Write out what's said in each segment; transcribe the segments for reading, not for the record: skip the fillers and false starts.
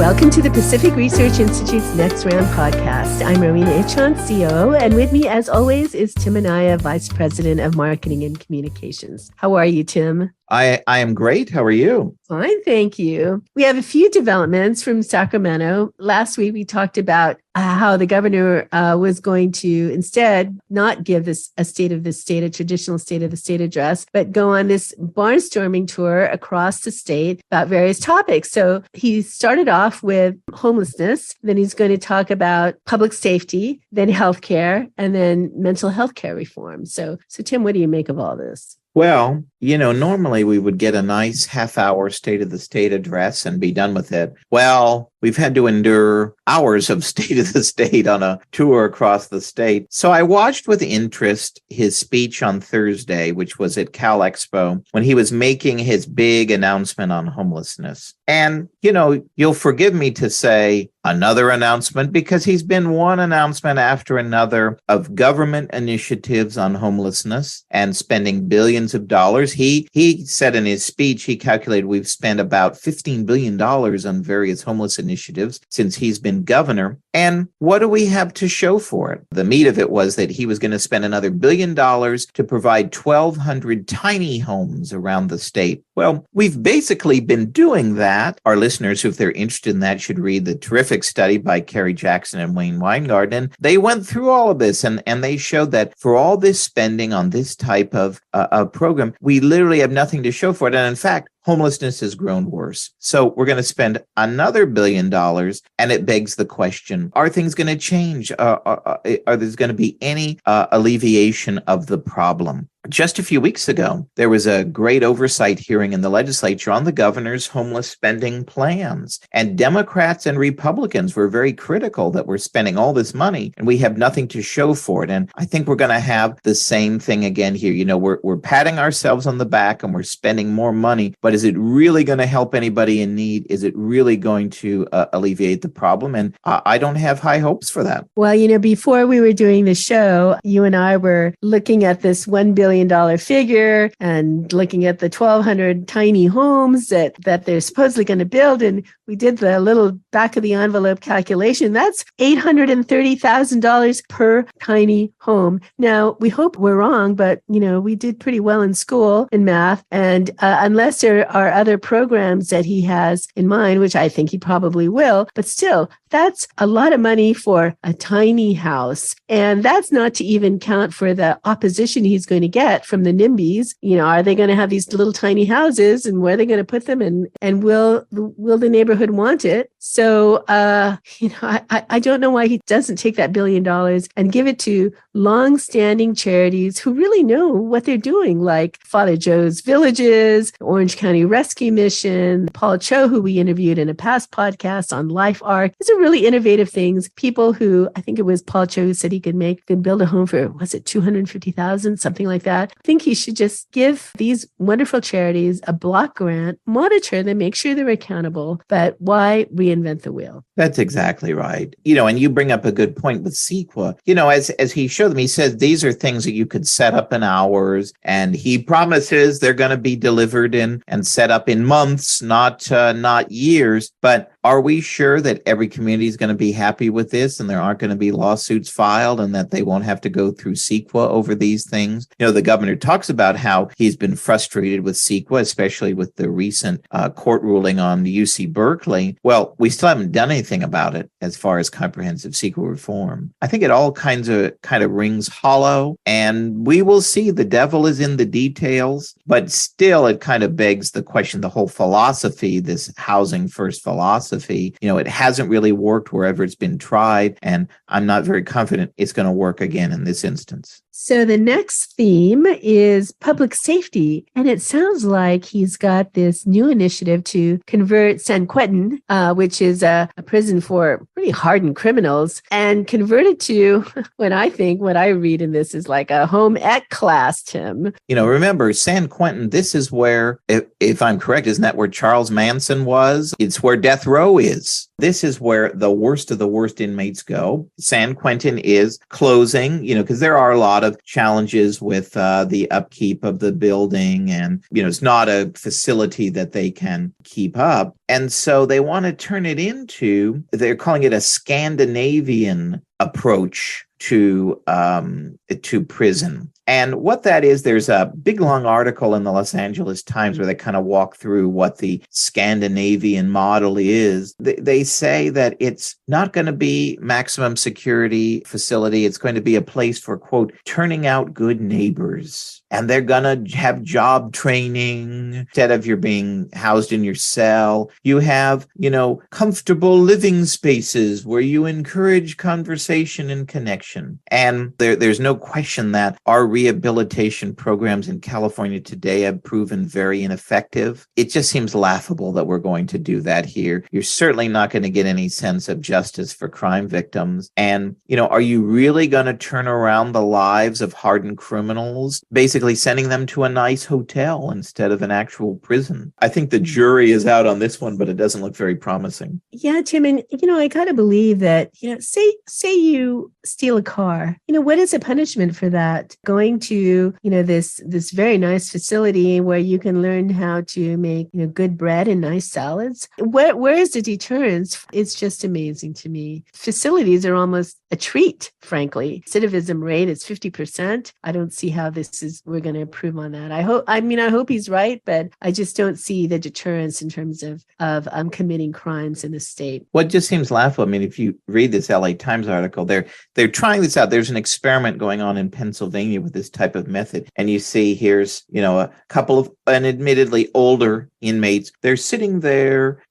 Welcome to the Pacific Research Institute's Next Round podcast. I'm Rowena Ichon, COO, and with me, as always, is Tim Anaya, Vice President of Marketing and Communications. How are you, Tim? I am great. How are you? Fine, thank you. We have a few developments from Sacramento. Last week, we talked about how the governor was going to instead not give this a traditional state of the state address, but go on this barnstorming tour across the state about various topics. So he started off with homelessness, then he's going to talk about public safety, then healthcare, and then mental health care reform. So Tim, what do you make of all this? Well, normally we would get a nice half-hour State of the State address and be done with it. Well, we've had to endure hours of State of the State on a tour across the state. So I watched with interest his speech on Thursday, which was at Cal Expo, when he was making his big announcement on homelessness. And, you'll forgive me to say another announcement, because he's been one announcement after another of government initiatives on homelessness and spending billions of dollars. He said in his speech, he calculated we've spent about $15 billion on various homeless initiatives since he's been governor. And what do we have to show for it? The meat of it was that he was going to spend another $1 billion to provide 1,200 tiny homes around the state. Well, we've basically been doing that. Our listeners, if they're interested in that, should read the terrific study by Kerry Jackson and Wayne Weingarten. And they went through all of this and they showed that for all this spending on this type of program, we literally have nothing to show for it. And in fact, homelessness has grown worse. So we're going to spend another $1 billion. And it begs the question, are things going to change? Are there going to be any alleviation of the problem? Just a few weeks ago, there was a great oversight hearing in the legislature on the governor's homeless spending plans. And Democrats and Republicans were very critical that we're spending all this money and we have nothing to show for it. And I think we're going to have the same thing again here. We're patting ourselves on the back and we're spending more money. But is it really going to help anybody in need? Is it really going to alleviate the problem? And I don't have high hopes for that. Well, before we were doing the show, you and I were looking at this $1 billion figure and looking at the 1,200 tiny homes that they're supposedly going to build. And we did the little back of the envelope calculation. That's $830,000 per tiny home. Now, we hope we're wrong, but, we did pretty well in school in math. And unless there are other programs that he has in mind, which I think he probably will, but still, that's a lot of money for a tiny house. And that's not to even count for the opposition he's going to get from the NIMBYs. Are they going to have these little tiny houses and where are they going to put them? And will the neighborhood want it? So, I don't know why he doesn't take that $1 billion and give it to long-standing charities who really know what they're doing, like Father Joe's Villages, Orange County Rescue Mission, Paul Cho, who we interviewed in a past podcast on Life Arc. These are really innovative things. People who, I think it was Paul Cho who said he could build a home for, was it $250,000, something like that. I think he should just give these wonderful charities a block grant, monitor them, make sure they're accountable, but why reinvent the wheel? That's exactly right. And you bring up a good point with CEQA. As he showed them, he says these are things that you could set up in hours, and he promises they're going to be delivered in and set up in months, not years. But are we sure that every community is going to be happy with this and there aren't going to be lawsuits filed and that they won't have to go through CEQA over these things? The governor talks about how he's been frustrated with CEQA, especially with the recent court ruling on UC Berkeley. Well, we still haven't done anything about it as far as comprehensive CEQA reform. I think it all kind of rings hollow, and we will see. The devil is in the details, but still it kind of begs the question, the whole philosophy, this housing first philosophy, it hasn't really worked wherever it's been tried, and I'm not very confident it's going to work again in this instance. So the next theme is public safety. And it sounds like he's got this new initiative to convert San Quentin, which is a prison for pretty hardened criminals, and convert it to what I read in this is like a home ec class, Tim. Remember, San Quentin, this is where, if I'm correct, isn't that where Charles Manson was? It's where death row is. this is where the worst of the worst inmates go. San Quentin is closing, because there are a lot of challenges with the upkeep of the building, and, it's not a facility that they can keep up. And so they want to turn it into, they're calling it a Scandinavian approach to prison. And what that is, there's a big long article in the Los Angeles Times where they kind of walk through what the Scandinavian model is. They say that it's not going to be maximum security facility. It's going to be a place for, quote, turning out good neighbors. And they're going to have job training. Instead of you're being housed in your cell, you have, comfortable living spaces where you encourage conversation and connection. And there's no question that our rehabilitation programs in California today have proven very ineffective. It just seems laughable that we're going to do that here. You're certainly not going to get any sense of justice for crime victims. And, are you really going to turn around the lives of hardened criminals, basically sending them to a nice hotel instead of an actual prison? I think the jury is out on this one, but it doesn't look very promising. Yeah, Tim, and, I kind of believe that, say you steal a car, what is the punishment for that? Going to, this very nice facility where you can learn how to make, good bread and nice salads. Where is the deterrence? It's just amazing to me. Facilities are almost a treat, frankly. Recidivism rate is 50%. I don't see how we're going to improve on that. I hope he's right, but I just don't see the deterrence in terms of committing crimes in the state. What just seems laughable, if you read this LA Times article, they're trying this out. There's an experiment going on in Pennsylvania with this type of method. And you see here's, a couple of admittedly older inmates. They're sitting there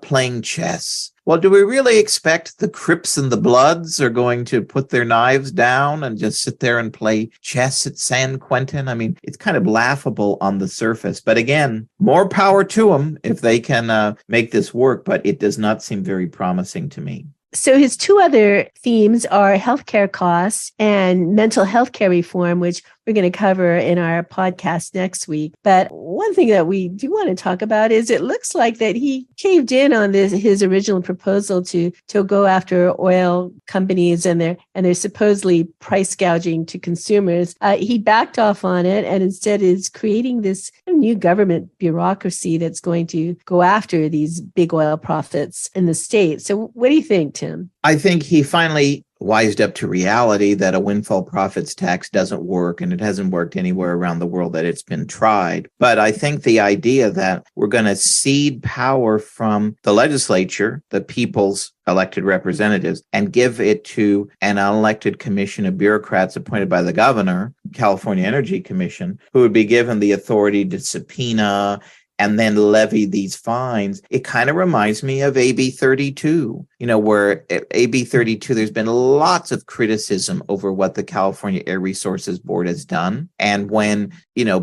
playing chess. Well, do we really expect the Crips and the Bloods are going to put their knives down and just sit there and play chess at San Quentin? It's kind of laughable on the surface. But again, more power to them if they can make this work. But it does not seem very promising to me. So his two other themes are healthcare costs and mental health care reform, which we're going to cover in our podcast next week. But one thing that we do want to talk about is it looks like that he caved in on his original proposal to go after oil companies and they're supposedly price gouging to consumers. He backed off on it and instead is creating this new government bureaucracy that's going to go after these big oil profits in the state. So what do you think, Tim? I think he finally wised up to reality that a windfall profits tax doesn't work, and it hasn't worked anywhere around the world that it's been tried. But I think the idea that we're going to cede power from the legislature, the people's elected representatives, and give it to an unelected commission of bureaucrats appointed by the governor, California Energy Commission, who would be given the authority to subpoena and then levy these fines. It kind of reminds me of AB 32, where AB 32, there's been lots of criticism over what the California Air Resources Board has done. And when,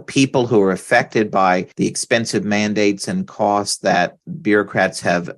people who are affected by the expensive mandates and costs that bureaucrats have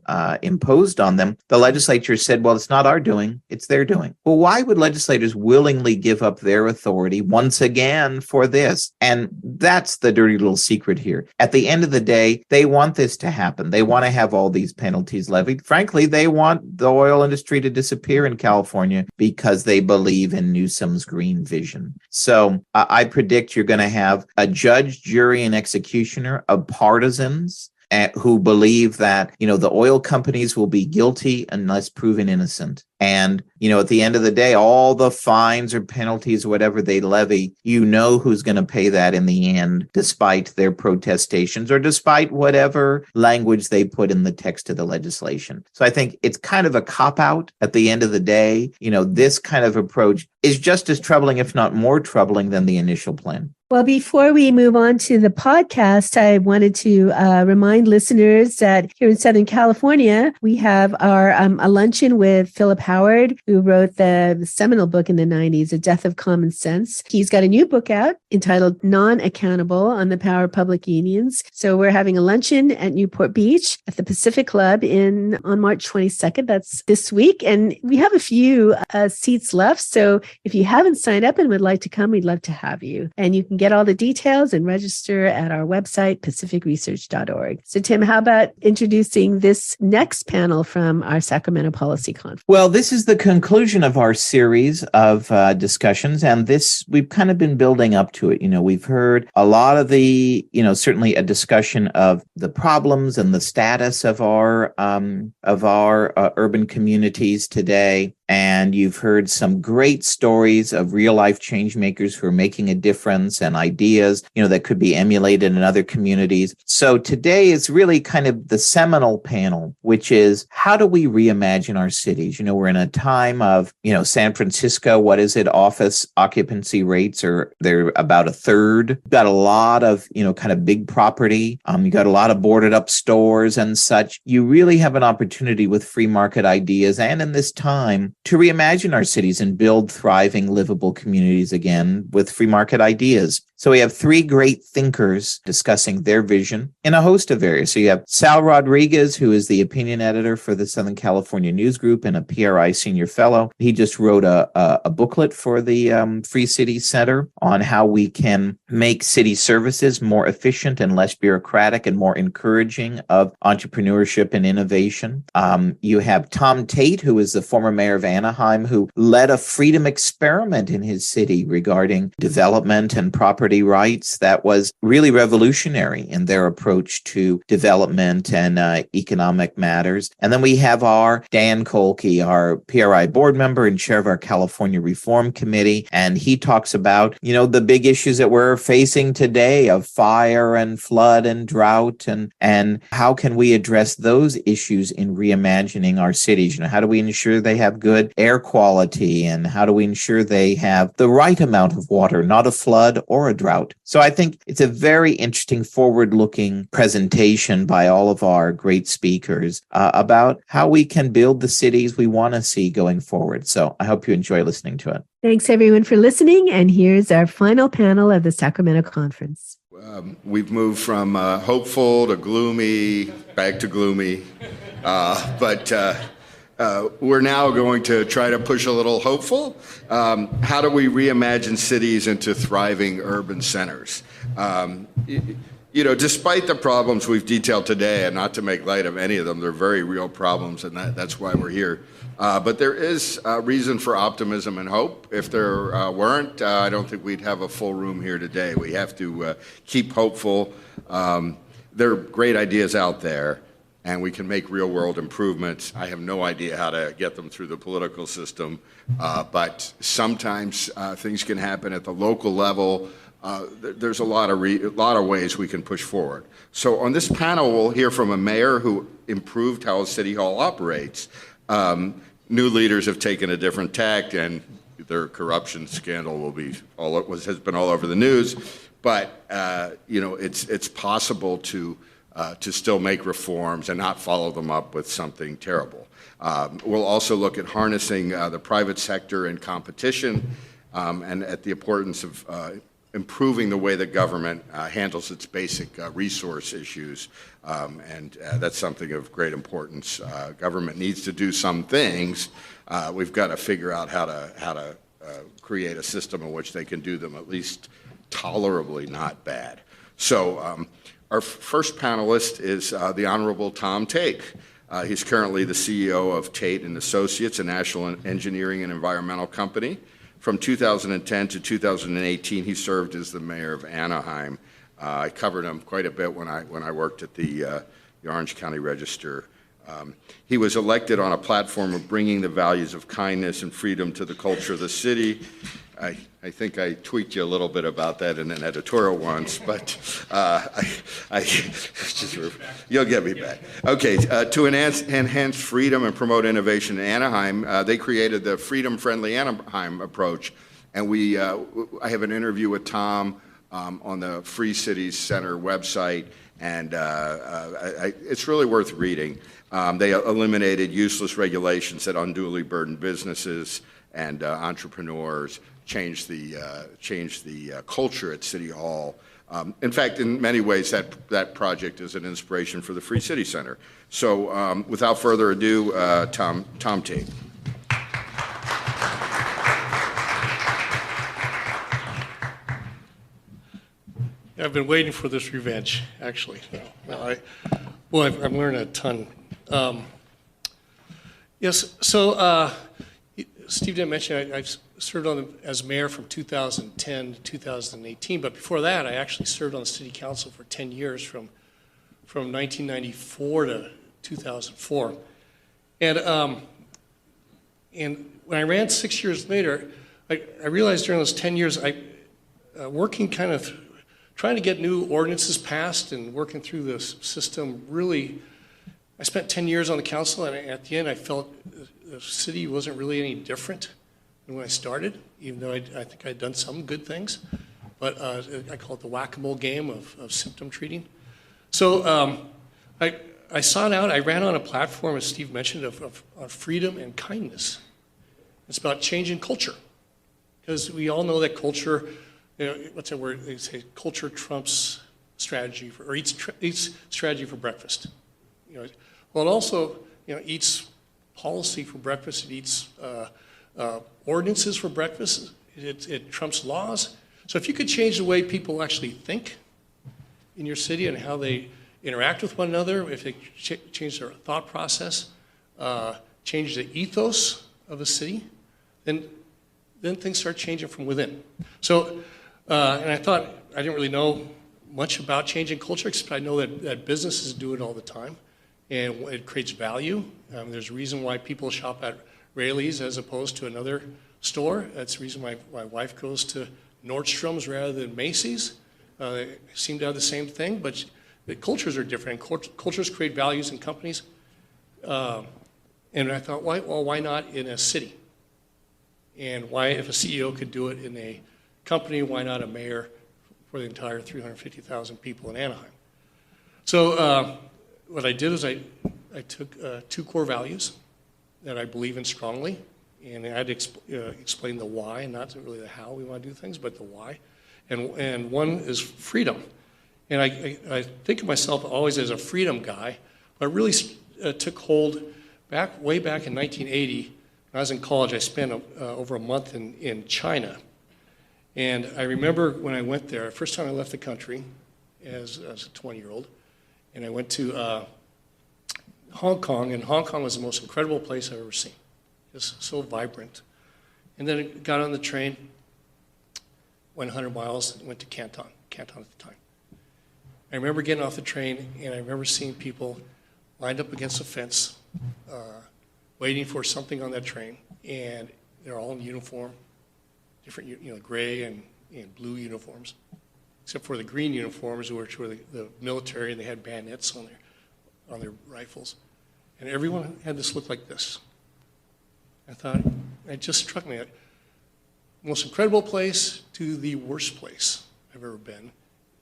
imposed on them, the legislature said, well, it's not our doing, it's their doing. Well, why would legislators willingly give up their authority once again for this? And that's the dirty little secret here. At the end of the day, they want this to happen. They want to have all these penalties levied. Frankly, they want the oil industry to disappear in California because they believe in Newsom's green vision. So I predict you're going to have a judge, jury, and executioner of partisans who believe that, the oil companies will be guilty unless proven innocent. And, at the end of the day, all the fines or penalties, whatever they levy, who's going to pay that in the end, despite their protestations or despite whatever language they put in the text of the legislation. So I think it's kind of a cop-out at the end of the day. This kind of approach is just as troubling, if not more troubling, than the initial plan. Well, before we move on to the podcast, I wanted to remind listeners that here in Southern California, we have our a luncheon with Philip Howard, who wrote the seminal book in the 90s, The Death of Common Sense. He's got a new book out entitled Non-Accountable on the Power of Public Unions. So we're having a luncheon at Newport Beach at the Pacific Club on March 22nd. That's this week. And we have a few seats left. So if you haven't signed up and would like to come, we'd love to have you. And you can get all the details and register at our website, pacificresearch.org. So Tim, how about introducing this next panel from our Sacramento Policy Conference? Well, this is the conclusion of our series of discussions, and this we've kind of been building up to it. We've heard a lot of the, certainly a discussion of the problems and the status of our urban communities today. And you've heard some great stories of real life change makers who are making a difference and ideas, that could be emulated in other communities. So today is really kind of the seminal panel, which is how do we reimagine our cities? We're in a time of, San Francisco, what is it? Office occupancy rates they're about a third. You've got a lot of, kind of big property. You got a lot of boarded up stores and such. You really have an opportunity with free market ideas and in this time to reimagine our cities and build thriving, livable communities again with free market ideas. So we have three great thinkers discussing their vision in a host of areas. So you have Sal Rodriguez, who is the opinion editor for the Southern California News Group and a PRI senior fellow. He just wrote a booklet for the Free Cities Center on how we can make city services more efficient and less bureaucratic and more encouraging of entrepreneurship and innovation. You have Tom Tait, who is the former mayor of Anaheim, who led a freedom experiment in his city regarding development and property rights that was really revolutionary in their approach to development and economic matters. And then we have our Dan Kolkey, our PRI board member and chair of our California Reform Committee. And he talks about, the big issues that we're facing today of fire and flood and drought and how can we address those issues in reimagining our cities? How do we ensure they have good air quality and how do we ensure they have the right amount of water, not a flood or a drought? So I think it's a very interesting forward-looking presentation by all of our great speakers about how we can build the cities we want to see going forward. So I hope you enjoy listening to it. Thanks, everyone, for listening. And here's our final panel of the Sacramento Conference. We've moved from hopeful to gloomy, back to gloomy, but we're now going to try to push a little hopeful. How do we reimagine cities into thriving urban centers? Despite the problems we've detailed today, and not to make light of any of them, they're very real problems, and that's why we're here. But there is reason for optimism and hope. If there weren't, I don't think we'd have a full room here today. We have to keep hopeful. There are great ideas out there, and we can make real-world improvements. I have no idea how to get them through the political system, but sometimes things can happen at the local level. There's a lot of ways we can push forward. So on this panel, we'll hear from a mayor who improved how a city hall operates. New leaders have taken a different tack, and their corruption scandal has been all over the news. But it's possible to still make reforms and not follow them up with something terrible. We'll also look at harnessing the private sector and competition, and at the importance of improving the way that government handles its basic resource issues, and that's something of great importance. Government needs to do some things. We've got to figure out how to create a system in which they can do them at least tolerably not bad. So our first panelist is the Honorable Tom Tait. He's currently the CEO of Tait and Associates, a national engineering and environmental company. From 2010 to 2018, he served as the mayor of Anaheim. I covered him quite a bit when I worked at the Orange County Register. He was elected on a platform of bringing the values of kindness and freedom to the culture of the city. I think I tweaked you a little bit about that in an editorial once, but you'll get me back. Okay, to enhance freedom and promote innovation in Anaheim, they created the Freedom-Friendly Anaheim approach, and I have an interview with Tom on the Free Cities Center website, and it's really worth reading. They eliminated useless regulations that unduly burdened businesses and entrepreneurs, changed the culture at City Hall. In fact, in many ways, that project is an inspiration for the Free City Center. So without further ado, Tom Tait. I've been waiting for this revenge, actually. I've learned a ton. Yes, so Steve didn't mention I've served as mayor from 2010 to 2018, but before that, I actually served on the city council for 10 years, from 1994 to 2004. And when I ran 6 years later, I realized during those 10 years, working kind of trying to get new ordinances passed and working through the system, really, I spent 10 years on the council, and at the end I felt the city wasn't really any different than when I started, even though I think I'd done some good things. But I call it the whack-a-mole game of symptom treating. So I sought out, I ran on a platform, as Steve mentioned, of freedom and kindness. It's about changing culture, because we all know that culture, what's that word? They say culture trumps strategy, or eats strategy for breakfast. Well, it also eats policy for breakfast. It eats ordinances for breakfast. It trumps laws. So if you could change the way people actually think in your city and how they interact with one another, if they change their thought process, change the ethos of a city, then things start changing from within. So. And I thought, I didn't really know much about changing culture, except I know that businesses do it all the time, and it creates value. There's a reason why people shop at Rayleigh's as opposed to another store. That's the reason my wife goes to Nordstrom's rather than Macy's. They seem to have the same thing, but the cultures are different. Cultures create values in companies. And I thought, why not in a city? And why, if a CEO could do it in a company, why not a mayor for the entire 350,000 people in Anaheim? So what I did is I took two core values that I believe in strongly, and I had to explain the why, and not really the how we want to do things, but the why. And one is freedom. And I think of myself always as a freedom guy, but it really took hold way back in 1980. When I was in college, I spent over a month in China. And I remember when I went there, first time I left the country as a 20-year-old, and I went to Hong Kong, and Hong Kong was the most incredible place I've ever seen. Just so vibrant. And then I got on the train, went 100 miles, and went to Canton at the time. I remember getting off the train, and I remember seeing people lined up against a fence, waiting for something on that train, and they're all in uniform. Different, gray and blue uniforms, except for the green uniforms, which were the military, and they had bayonets on their rifles, and everyone had this look like this. I thought, it just struck me, most incredible place to the worst place I've ever been,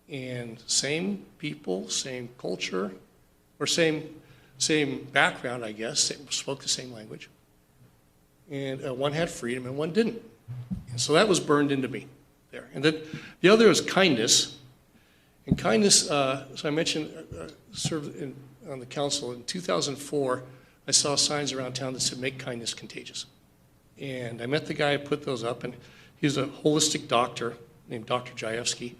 and same people, same culture, or same background, I guess, spoke the same language, and one had freedom and one didn't. So that was burned into me there. And then the other is kindness. And kindness, so I mentioned, served on the council. In 2004, I saw signs around town that said, "Make kindness contagious." And I met the guy who put those up, and he was a holistic doctor named Dr. Jayevsky.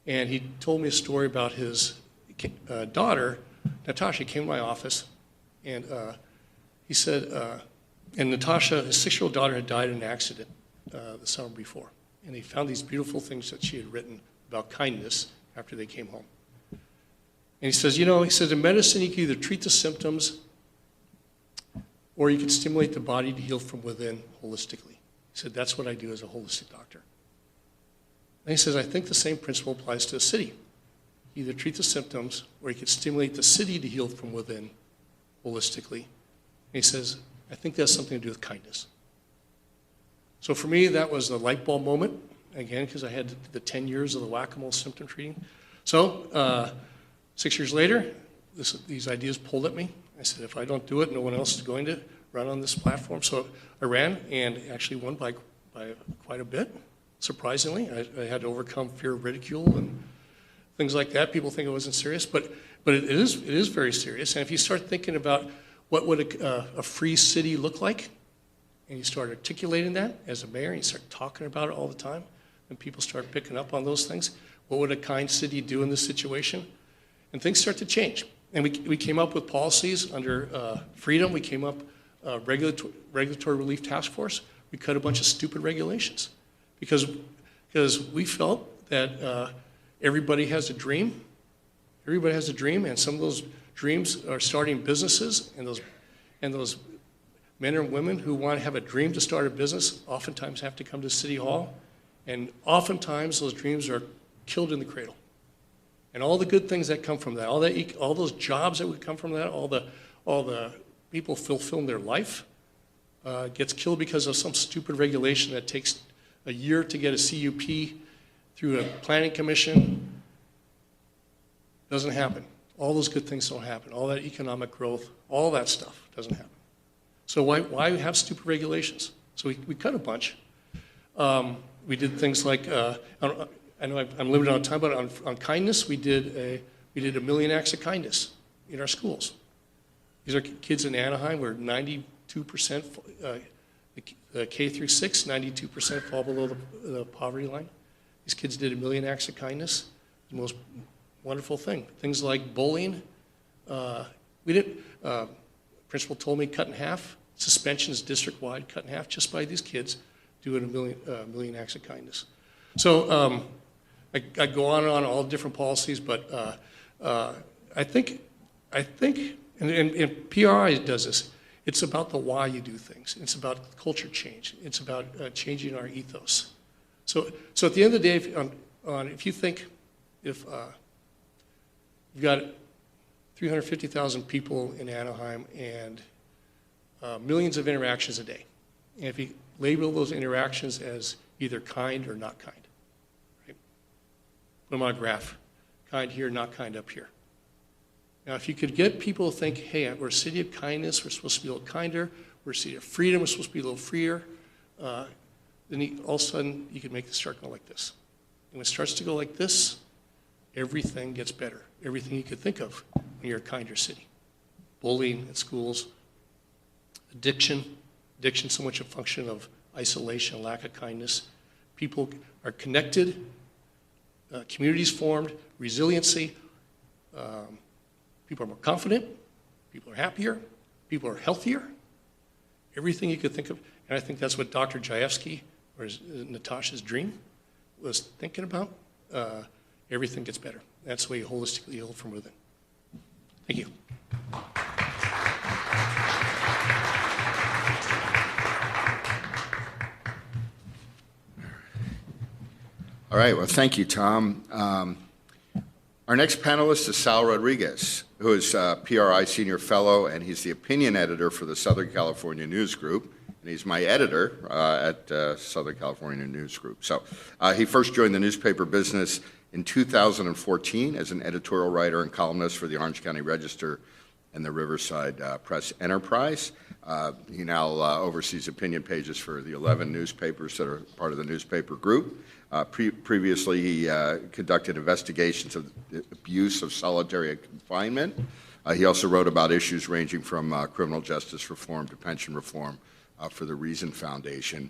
And he told me a story about his daughter, Natasha, came to my office, and he said, and Natasha, his 6-year-old daughter, had died in an accident the summer before. And they found these beautiful things that she had written about kindness after they came home. And he says, in medicine, you can either treat the symptoms or you can stimulate the body to heal from within holistically. He said, that's what I do as a holistic doctor. And he says, I think the same principle applies to a city. You either treat the symptoms or you can stimulate the city to heal from within holistically. And he says, I think that has something to do with kindness. So for me, that was the light bulb moment, again, because I had the 10 years of the whack-a-mole symptom treating. So 6 years later, these ideas pulled at me. I said, if I don't do it, no one else is going to run on this platform. So I ran and actually won by quite a bit, surprisingly. I had to overcome fear of ridicule and things like that. People think it wasn't serious, but it is very serious. And if you start thinking about what would a free city look like, and you start articulating that as a mayor, and you start talking about it all the time, and people start picking up on those things, what would a kind city do in this situation? And things start to change. And we came up with policies under freedom. We came up regulatory relief task force. We cut a bunch of stupid regulations because we felt that everybody has a dream. Everybody has a dream, and some of those dreams are starting businesses, and those men and women who want to have a dream to start a business oftentimes have to come to City Hall, and oftentimes those dreams are killed in the cradle. And all the good things that come from that, all those jobs that would come from that, all the people fulfilling their life, gets killed because of some stupid regulation that takes a year to get a CUP through a planning commission. Doesn't happen. All those good things don't happen. All that economic growth, all that stuff doesn't happen. So why have stupid regulations? So we cut a bunch. We did things like, I know I'm limited on time, but on kindness, we did a million acts of kindness in our schools. These are kids in Anaheim where 92%, K through 6, 92% fall below the poverty line. These kids did a million acts of kindness. The most wonderful thing. Things like bullying. Principal told me cut in half. Suspensions district-wide, cut in half just by these kids doing a million acts of kindness. So I go on and on all different policies, but I think, and PRI does this. It's about the why you do things. It's about culture change. It's about changing our ethos. So at the end of the day, if you think if you've got 350,000 people in Anaheim and millions of interactions a day, and if you label those interactions as either kind or not kind, right? Put them on a graph, kind here, not kind up here. Now, if you could get people to think, hey, we're a city of kindness, we're supposed to be a little kinder, we're a city of freedom, we're supposed to be a little freer, then all of a sudden you could make this start going like this. And when it starts to go like this, everything gets better. Everything you could think of when you're a kinder city. Bullying at schools, addiction so much a function of isolation, lack of kindness. People are connected, communities formed, resiliency. People are more confident, people are happier, people are healthier, everything you could think of. And I think that's what Dr. Jayevsky, or Natasha's dream, was thinking about. Everything gets better. That's the way you holistically heal from within. Thank you. All right, well, thank you, Tom. Our next panelist is Sal Rodriguez, who is PRI Senior Fellow, and he's the opinion editor for the Southern California News Group, and he's my editor at Southern California News Group. So he first joined the newspaper business in 2014 as an editorial writer and columnist for the Orange County Register and the Riverside Press Enterprise. He now oversees opinion pages for the 11 newspapers that are part of the newspaper group. Previously, he conducted investigations of the abuse of solitary confinement. He also wrote about issues ranging from criminal justice reform to pension reform for the Reason Foundation.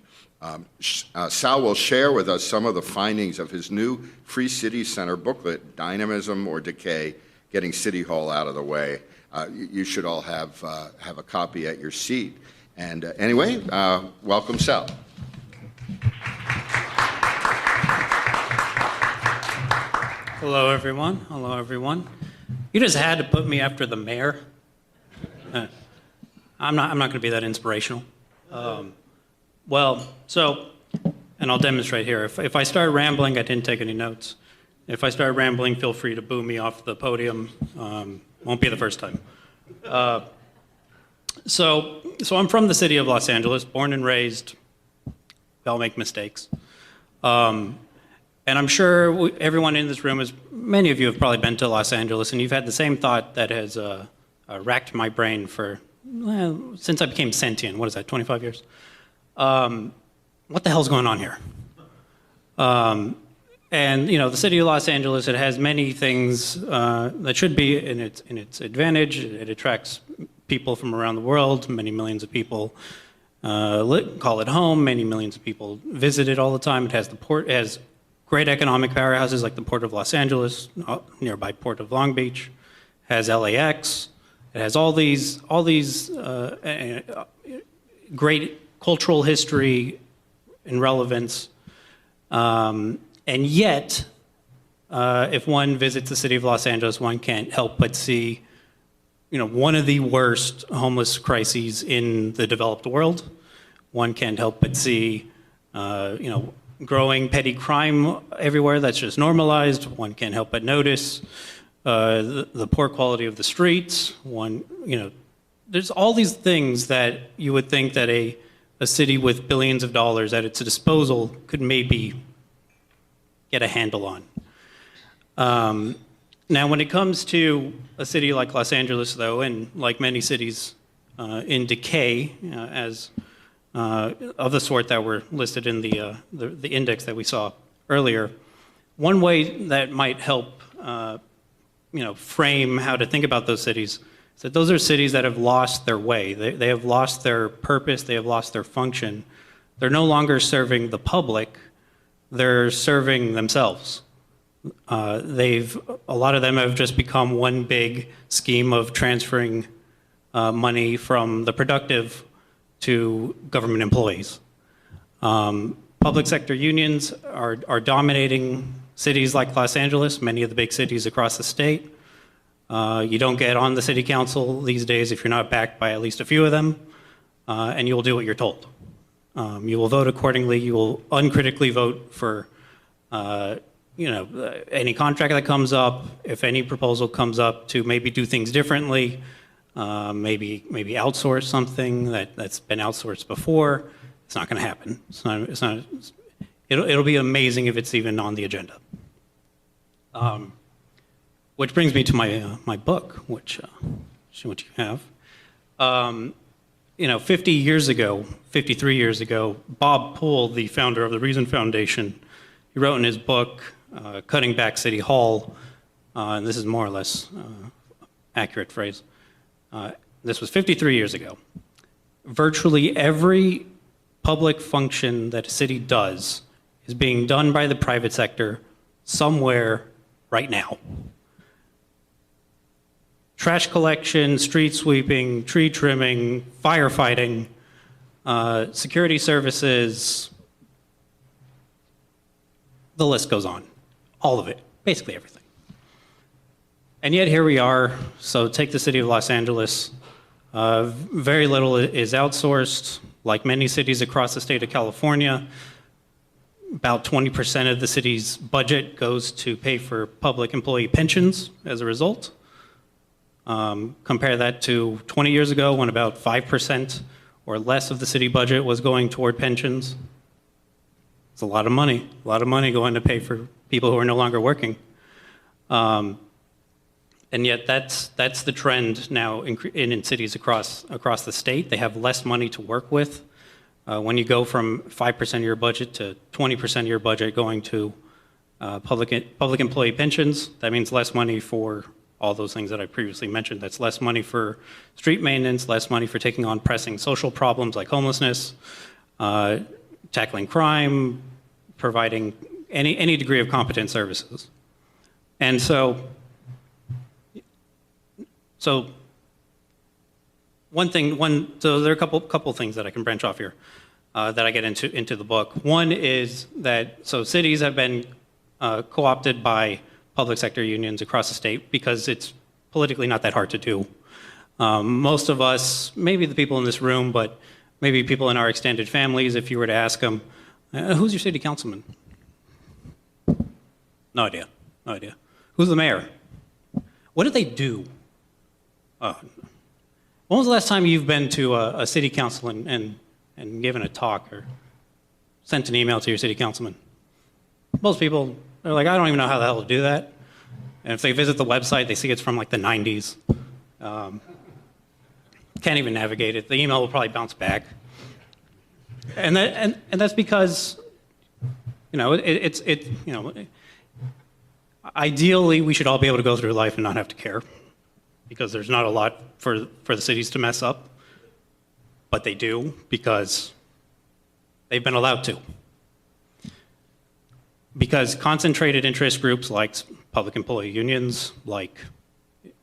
Sal will share with us some of the findings of his new Free City Center booklet, Dynamism or Decay, Getting City Hall Out of the Way. You should all have a copy at your seat. And anyway, welcome, Sal. Hello, everyone. Hello, everyone. You just had to put me after the mayor. I'm not going to be that inspirational. And I'll demonstrate here. If I start rambling, I didn't take any notes. If I start rambling, feel free to boo me off the podium. Won't be the first time. So I'm from the city of Los Angeles, born and raised. We all make mistakes. And I'm sure everyone in this room many of you have probably been to Los Angeles, and you've had the same thought that has racked my brain since I became sentient. What is that, 25 years? What the hell's going on here? And the city of Los Angeles, it has many things that should be in its advantage. It attracts people from around the world. Many millions of people call it home. Many millions of people visit it all the time. It has the port. It has great economic powerhouses like the Port of Los Angeles, nearby Port of Long Beach. It has LAX. It has all these great cultural history and relevance. And yet, if one visits the city of Los Angeles, one can't help but see, one of the worst homeless crises in the developed world. One can't help but see, growing petty crime everywhere that's just normalized. One can't help but notice the poor quality of the streets. There's all these things that you would think that a city with billions of dollars at its disposal could maybe get a handle on. Now, when it comes to a city like Los Angeles, though, and like many cities in decay, of the sort that were listed in the index that we saw earlier, one way that might help frame how to think about those cities is that those are cities that have lost their way. They have lost their purpose. They have lost their function. They're no longer serving the public. They're serving themselves. A lot of them have just become one big scheme of transferring money from the productive to government employees. Public sector unions are dominating cities like Los Angeles, many of the big cities across the state. You don't get on the city council these days if you're not backed by at least a few of them, and you will do what you're told. You will vote accordingly. You will uncritically vote for any contract that comes up. If any proposal comes up to maybe do things differently, maybe outsource something that's been outsourced before, it's not going to happen. It'll be amazing if it's even on the agenda. Which brings me to my book, which you have. 53 years ago, Bob Poole, the founder of the Reason Foundation, he wrote in his book, Cutting Back City Hall, and this is more or less accurate phrase. This was 53 years ago. Virtually every public function that a city does is being done by the private sector somewhere right now. Trash collection, street sweeping, tree trimming, firefighting, security services, the list goes on. All of it, basically everything. And yet here we are. So take the city of Los Angeles. Very little is outsourced. Like many cities across the state of California, about 20% of the city's budget goes to pay for public employee pensions as a result. Compare that to 20 years ago when about 5% or less of the city budget was going toward pensions. It's a lot of money going to pay for people who are no longer working. And yet that's the trend now in cities across the state. They have less money to work with. When you go from 5% of your budget to 20% of your budget going to public employee pensions, that means less money for all those things that I previously mentioned. That's less money for street maintenance, less money for taking on pressing social problems like homelessness, tackling crime, providing any degree of competent services. And so there are a couple things that I can branch off here that I get into the book. One is that cities have been co-opted by public sector unions across the state because it's politically not that hard to do. Most of us, maybe the people in this room, but maybe people in our extended families, if you were to ask them, who's your city councilman? No idea. Who's the mayor? What do they do? When was the last time you've been to a city council and given a talk or sent an email to your city councilman? most people, they're like, I don't even know how the hell to do that. And if they visit the website, they see it's from like the 90s. Can't even navigate it. The email will probably bounce back. And that's because, ideally we should all be able to go through life and not have to care, because there's not a lot for the cities to mess up, but they do because they've been allowed to. Because concentrated interest groups like public employee unions, like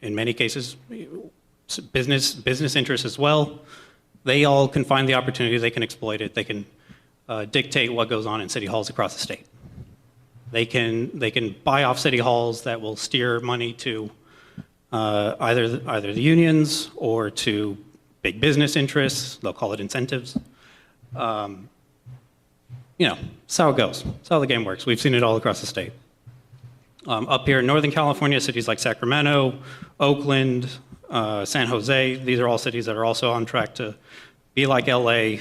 in many cases business interests as well, they all can find the opportunity, they can exploit it, they can dictate what goes on in city halls across the state. They can buy off city halls that will steer money to either the unions or to big business interests. They'll call it incentives. That's how it goes. That's how the game works. We've seen it all across the state. Up here in Northern California, cities like Sacramento, Oakland, San Jose, these are all cities that are also on track to be like LA,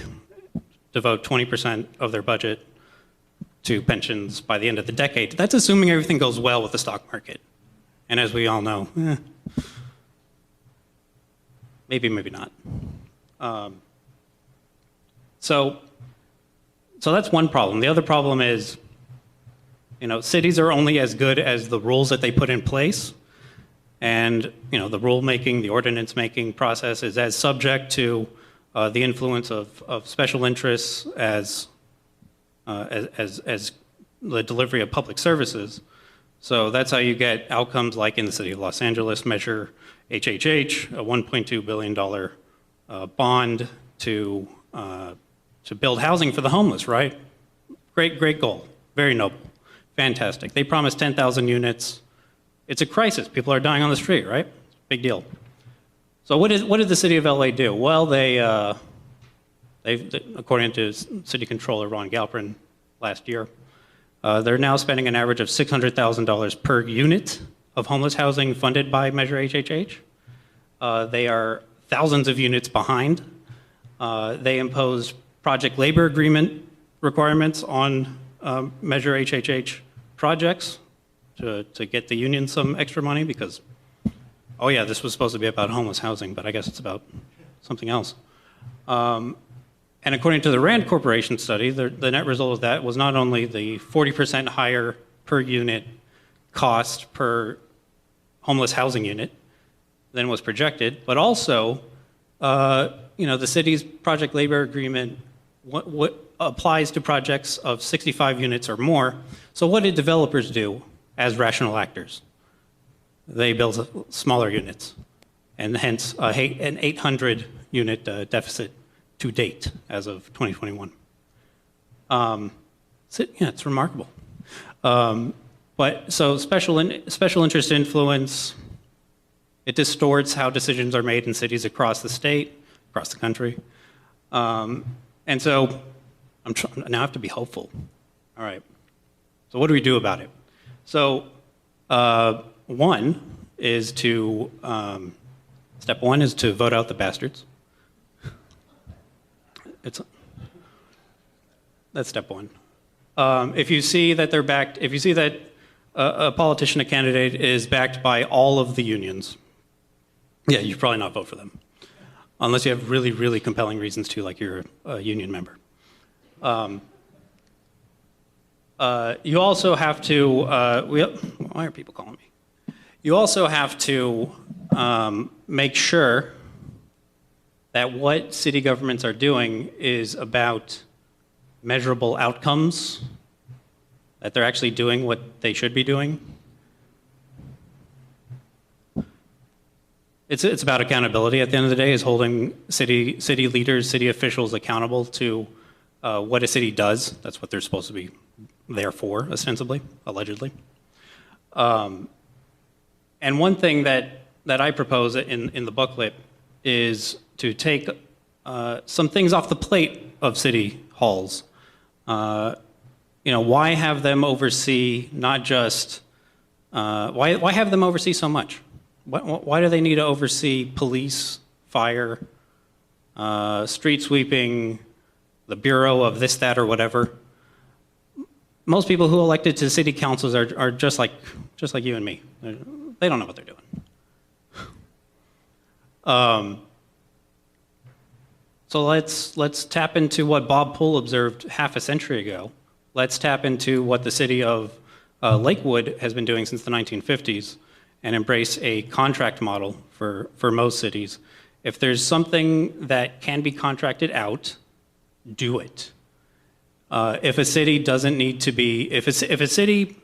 devote 20% of their budget to pensions by the end of the decade. That's assuming everything goes well with the stock market. And as we all know, maybe not. So that's one problem. The other problem is, cities are only as good as the rules that they put in place. And, the rule-making, the ordinance-making process is as subject to the influence of special interests as the delivery of public services. So that's how you get outcomes like in the city of Los Angeles, Measure HHH, a $1.2 billion bond to build housing for the homeless, right? Great goal, very noble, fantastic. They promised 10,000 units. It's a crisis, people are dying on the street, right? Big deal. So what did the city of LA do? Well, they according to City Controller Ron Galperin last year, they're now spending an average of $600,000 per unit of homeless housing funded by Measure HHH. They are thousands of units behind. They imposed project labor agreement requirements on Measure HHH projects to get the union some extra money because, oh yeah, this was supposed to be about homeless housing, but I guess it's about something else. And according to the Rand Corporation study, the net result of that was not only the 40% higher per unit cost per homeless housing unit than was projected, but also, the city's project labor agreement what applies to projects of 65 units or more. So what did developers do as rational actors? They build smaller units, and hence an 800 unit deficit to date as of 2021. It's remarkable. But so special interest influence, it distorts how decisions are made in cities across the state, across the country. And so now I have to be hopeful. All right. So what do we do about it? So step one is to vote out the bastards. That's step one. If you see that they're backed, if you see that a politician, a candidate is backed by all of the unions, yeah, you should probably not vote for them. Unless you have really, really compelling reasons to, like you're a union member. You also have to, why are people calling me? You also have to make sure that what city governments are doing is about measurable outcomes, that they're actually doing what they should be doing. It's about accountability at the end of the day, is holding city leaders, city officials accountable to what a city does. That's what they're supposed to be there for, ostensibly, allegedly. And one thing that I propose in the booklet is to take some things off the plate of city halls. Why have them oversee not just, why have them oversee so much? Why do they need to oversee police, fire, street sweeping, the bureau of this, that, or whatever? most people who elected to city councils are just like you and me. They don't know what they're doing. So let's tap into what Bob Poole observed half a century ago. Let's tap into what the city of Lakewood has been doing since the 1950s and embrace a contract model for most cities. If there's something that can be contracted out, do it. If a city doesn't need to be, if a city,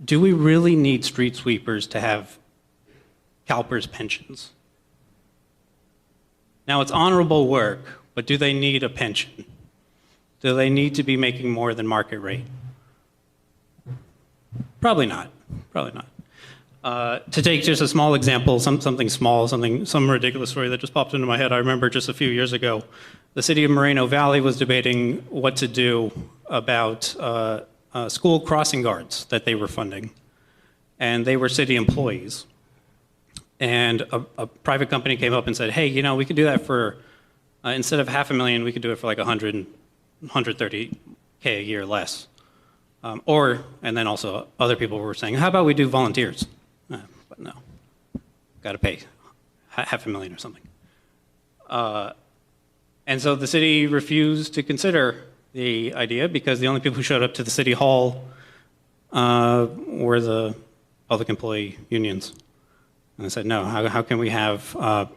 do we really need street sweepers to have CalPERS pensions? Now, it's honorable work, but do they need a pension? Do they need to be making more than market rate? Probably not. Probably not. To take just a small example, something small, some ridiculous story that just popped into my head. I remember just a few years ago, the city of Moreno Valley was debating what to do about school crossing guards that they were funding, and they were city employees. And a private company came up and said, hey, we could do that for, instead of $500,000, we could do it for like $130K a year less. And then also other people were saying, how about we do volunteers? But no, got to pay $500,000 or something. And so the city refused to consider the idea because the only people who showed up to the city hall were the public employee unions. And I said, no, how can we have a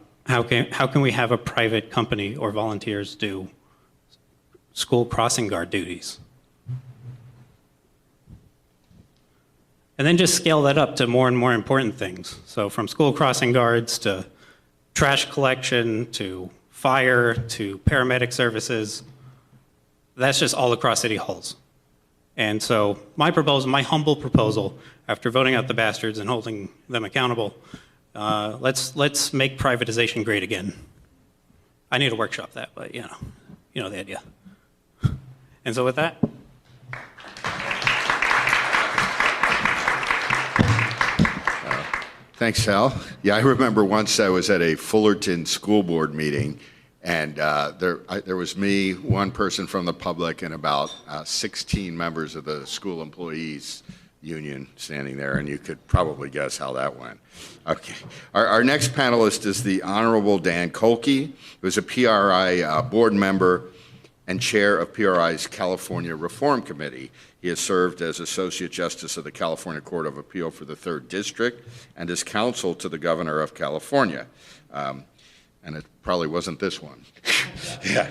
private company or volunteers do school crossing guard duties? And then just scale that up to more and more important things. So from school crossing guards to trash collection to fire to paramedic services, that's just all across city halls. And so my humble proposal, after voting out the bastards and holding them accountable, let's make privatization great again. I need to workshop that, but you know the idea. And so with that. Thanks, Sal. Yeah, I remember once I was at a Fullerton school board meeting, and there was me, one person from the public, and about 16 members of the school employees union standing there, and you could probably guess how that went. Okay. Our next panelist is the Honorable Dan Kolkey, who is a PRI board member and chair of PRI's California Reform Committee. He has served as Associate Justice of the California Court of Appeal for the 3rd District and as counsel to the Governor of California. And it probably wasn't this one. Yeah.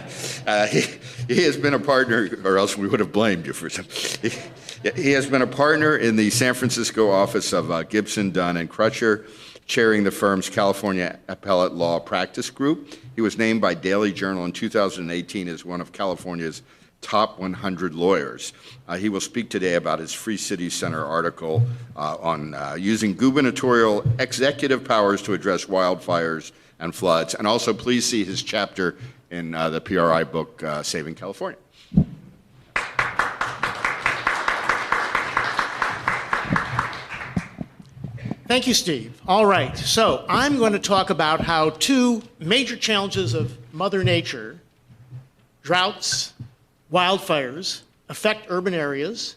He has been a partner, or else we would have blamed you for something. He has been a partner in the San Francisco office of Gibson, Dunn, and Crutcher, chairing the firm's California Appellate Law Practice Group. He was named by Daily Journal in 2018 as one of California's top 100 lawyers. He will speak today about his Free Cities Center article on using gubernatorial executive powers to address wildfires and floods. And also, please see his chapter in the PRI book, Saving California. Thank you, Steve. All right, so I'm going to talk about how two major challenges of Mother Nature, droughts, wildfires, affect urban areas,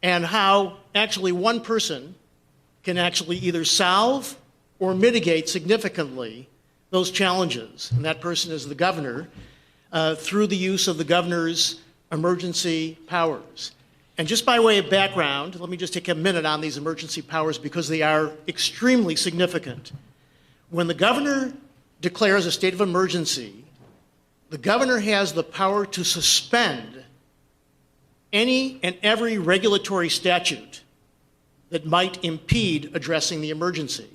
and how actually one person can actually either solve or mitigate significantly those challenges. And that person is the governor through the use of the governor's emergency powers. And just by way of background, let me just take a minute on these emergency powers because they are extremely significant. When the governor declares a state of emergency, the governor has the power to suspend any and every regulatory statute that might impede addressing the emergency,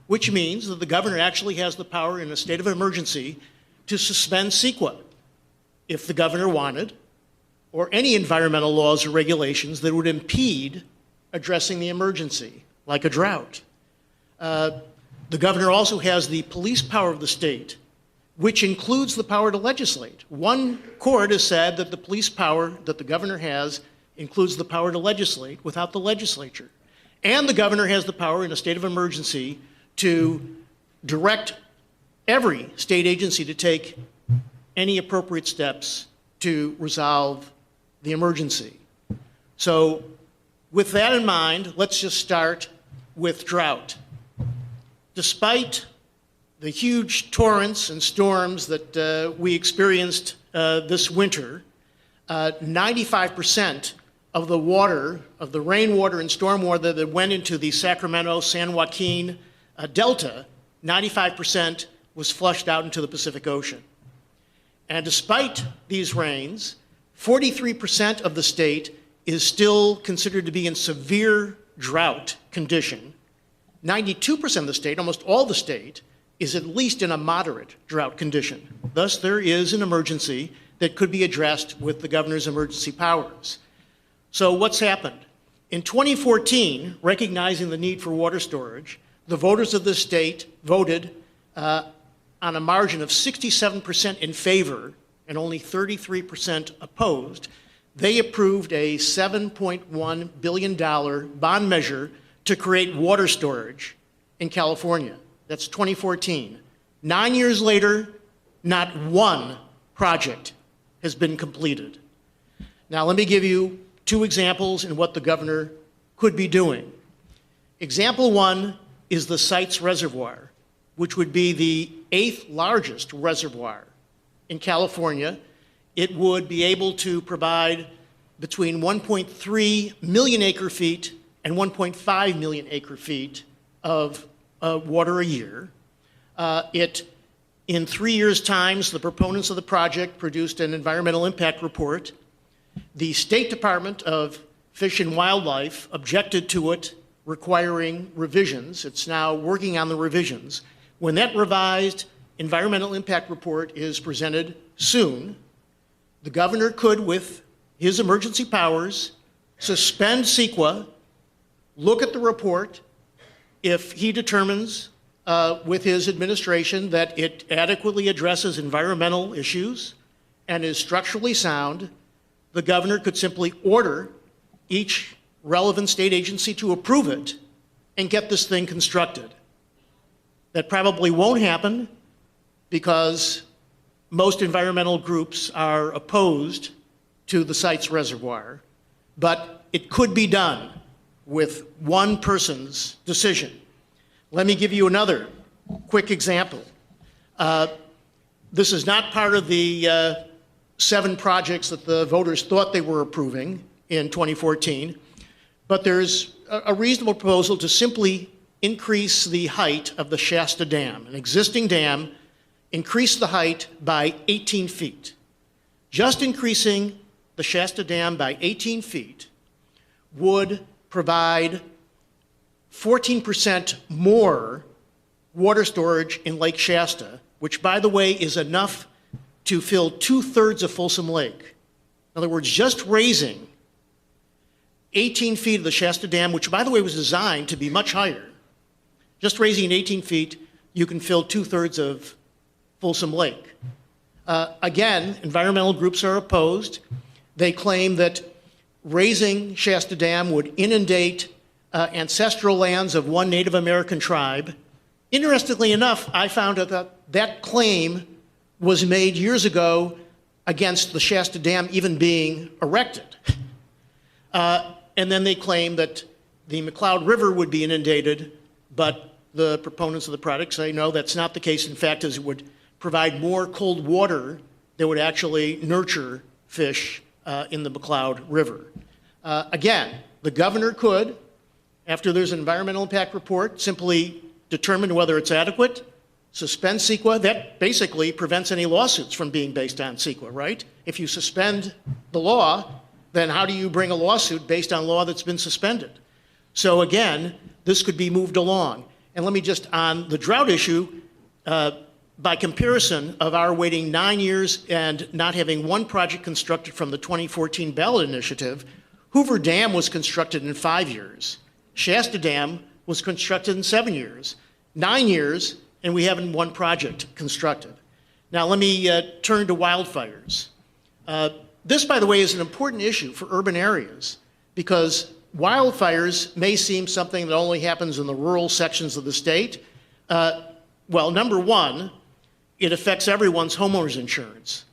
which means that the governor actually has the power in a state of emergency to suspend CEQA if the governor wanted, or any environmental laws or regulations that would impede addressing the emergency, like a drought. The governor also has the police power of the state, which includes the power to legislate. One court has said that the police power that the governor has includes the power to legislate without the legislature. And the governor has the power in a state of emergency to direct every state agency to take any appropriate steps to resolve the emergency. So with that in mind, let's just start with drought. Despite the huge torrents and storms that we experienced this winter, 95% of the water, of the rainwater and stormwater that went into the Sacramento, San Joaquin Delta, 95% was flushed out into the Pacific Ocean. And despite these rains, 43% of the state is still considered to be in severe drought condition. 92% of the state, almost all the state, is at least in a moderate drought condition. Thus, there is an emergency that could be addressed with the governor's emergency powers. So what's happened? In 2014, recognizing the need for water storage, the voters of the state voted on a margin of 67% in favor and only 33% opposed. They approved a $7.1 billion bond measure to create water storage in California. That's 2014. 9 years later, not one project has been completed. Now, let me give you two examples in what the governor could be doing. Example one is the Sites Reservoir, which would be the 8th largest reservoir in California. It would be able to provide between 1.3 million acre feet and 1.5 million acre feet of water a year. In 3 years' time, the proponents of the project produced an environmental impact report. The State Department of Fish and Wildlife objected to it, requiring revisions. It's now working on the revisions. When that revised environmental impact report is presented soon, the governor could, with his emergency powers, suspend CEQA, look at the report. If he determines with his administration that it adequately addresses environmental issues and is structurally sound, the governor could simply order each relevant state agency to approve it and get this thing constructed. That probably won't happen because most environmental groups are opposed to the Sites Reservoir, but it could be done with one person's decision. Let me give you another quick example. This is not part of the 7 projects that the voters thought they were approving in 2014, but there's a reasonable proposal to simply increase the height of the Shasta Dam, an existing dam, increase the height by 18 feet. Just increasing the Shasta Dam by 18 feet would provide 14% more water storage in Lake Shasta, which, by the way, is enough to fill 2/3 of Folsom Lake. In other words, just raising 18 feet of the Shasta Dam, which, by the way, was designed to be much higher, just raising 18 feet, you can fill 2/3 of Folsom Lake. Again, environmental groups are opposed. They claim that raising Shasta Dam would inundate ancestral lands of one Native American tribe. Interestingly enough, I found that that claim was made years ago against the Shasta Dam even being erected. And then they claim that the McCloud River would be inundated, but the proponents of the project say, no, that's not the case. In fact, as it would provide more cold water that would actually nurture fish in the McCloud River. Again, the governor could, after there's an environmental impact report, simply determine whether it's adequate, suspend CEQA. That basically prevents any lawsuits from being based on CEQA, right? If you suspend the law, then how do you bring a lawsuit based on law that's been suspended? So again, this could be moved along. And let me just, on the drought issue, by comparison of our waiting 9 years and not having one project constructed from the 2014 ballot initiative, Hoover Dam was constructed in 5 years. Shasta Dam was constructed in 7 years. 9 years, and we haven't one project constructed. Now let me turn to wildfires. This, by the way, is an important issue for urban areas because wildfires may seem something that only happens in the rural sections of the state. Well, number one, it affects everyone's homeowner's insurance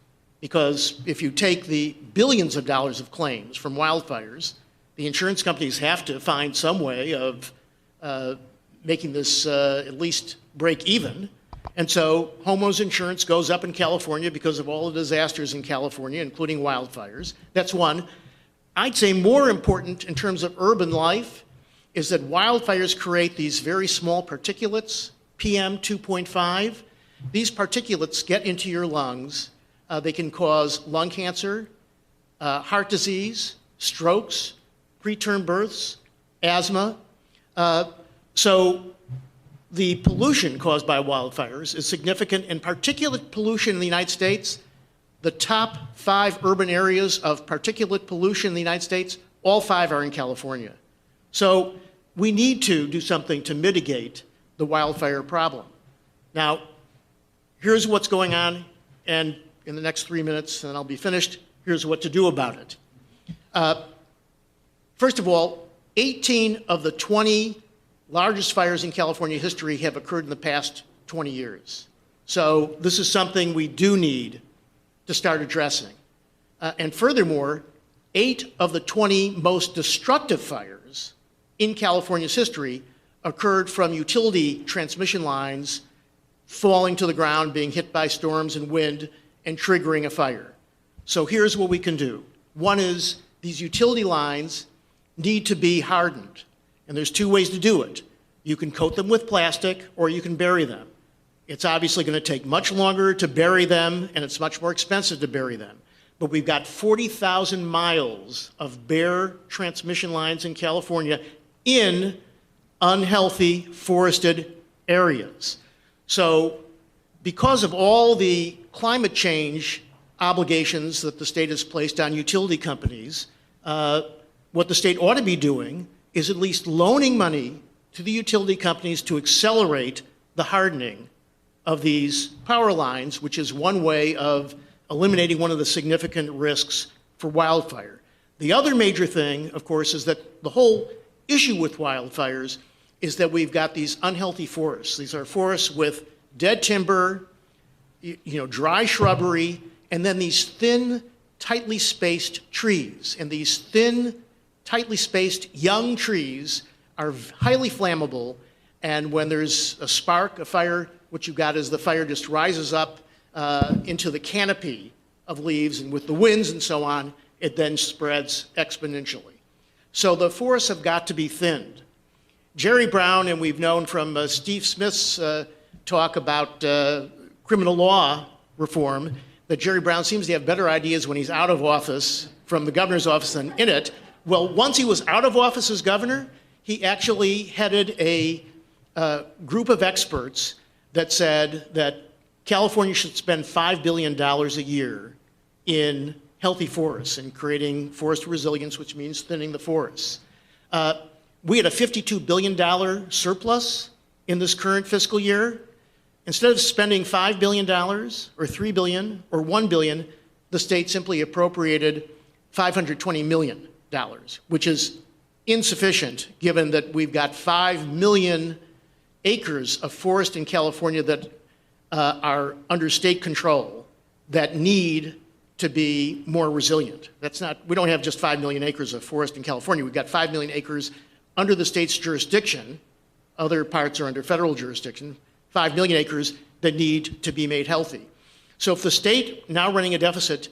because if you take the billions of dollars of claims from wildfires The insurance companies have to find some way of making this at least break even. And so homeowners insurance goes up in California because of all the disasters in California, including wildfires. That's one. I'd say more important in terms of urban life is that wildfires create these very small particulates, PM 2.5. These particulates get into your lungs. They can cause lung cancer, heart disease, strokes, preterm births, asthma. So the pollution caused by wildfires is significant, and particulate pollution in the United States, the top 5 urban areas of particulate pollution in the United States, all 5 are in California. So we need to do something to mitigate the wildfire problem. Now, here's what's going on, and in the next 3 minutes, and I'll be finished, here's what to do about it. First of all, 18 of the 20 largest fires in California history have occurred in the past 20 years. So this is something we do need to start addressing. And furthermore, 8 of the 20 most destructive fires in California's history occurred from utility transmission lines falling to the ground, being hit by storms and wind, and triggering a fire. So here's what we can do. One is these utility lines need to be hardened. And there's 2 ways to do it. You can coat them with plastic or you can bury them. It's obviously going to take much longer to bury them, and it's much more expensive to bury them. But we've got 40,000 miles of bare transmission lines in California in unhealthy forested areas. So because of all the climate change obligations that the state has placed on utility companies, what the state ought to be doing is at least loaning money to the utility companies to accelerate the hardening of these power lines, which is one way of eliminating one of the significant risks for wildfire. The other major thing, of course, is that the whole issue with wildfires is that we've got these unhealthy forests. These are forests with dead timber, dry shrubbery, and then these thin, tightly spaced trees. And these thin, tightly spaced young trees are highly flammable, and when there's a spark, a fire, what you've got is the fire just rises up into the canopy of leaves, and with the winds and so on, it then spreads exponentially. So the forests have got to be thinned. Jerry Brown, and we've known from Steve Smith's talk about criminal law reform, that Jerry Brown seems to have better ideas when he's out of office from the governor's office than in it. Well, once he was out of office as governor, he actually headed a group of experts that said that California should spend $5 billion a year in healthy forests and creating forest resilience, which means thinning the forests. We had a $52 billion surplus in this current fiscal year. Instead of spending $5 billion or $3 billion or $1 billion, the state simply appropriated $520 million, which is insufficient given that we've got 5 million acres of forest in California that are under state control that need to be more resilient. We don't have just 5 million acres of forest in California. We've got 5 million acres under the state's jurisdiction. Other parts are under federal jurisdiction. 5 million acres that need to be made healthy. So if the state, now running a deficit,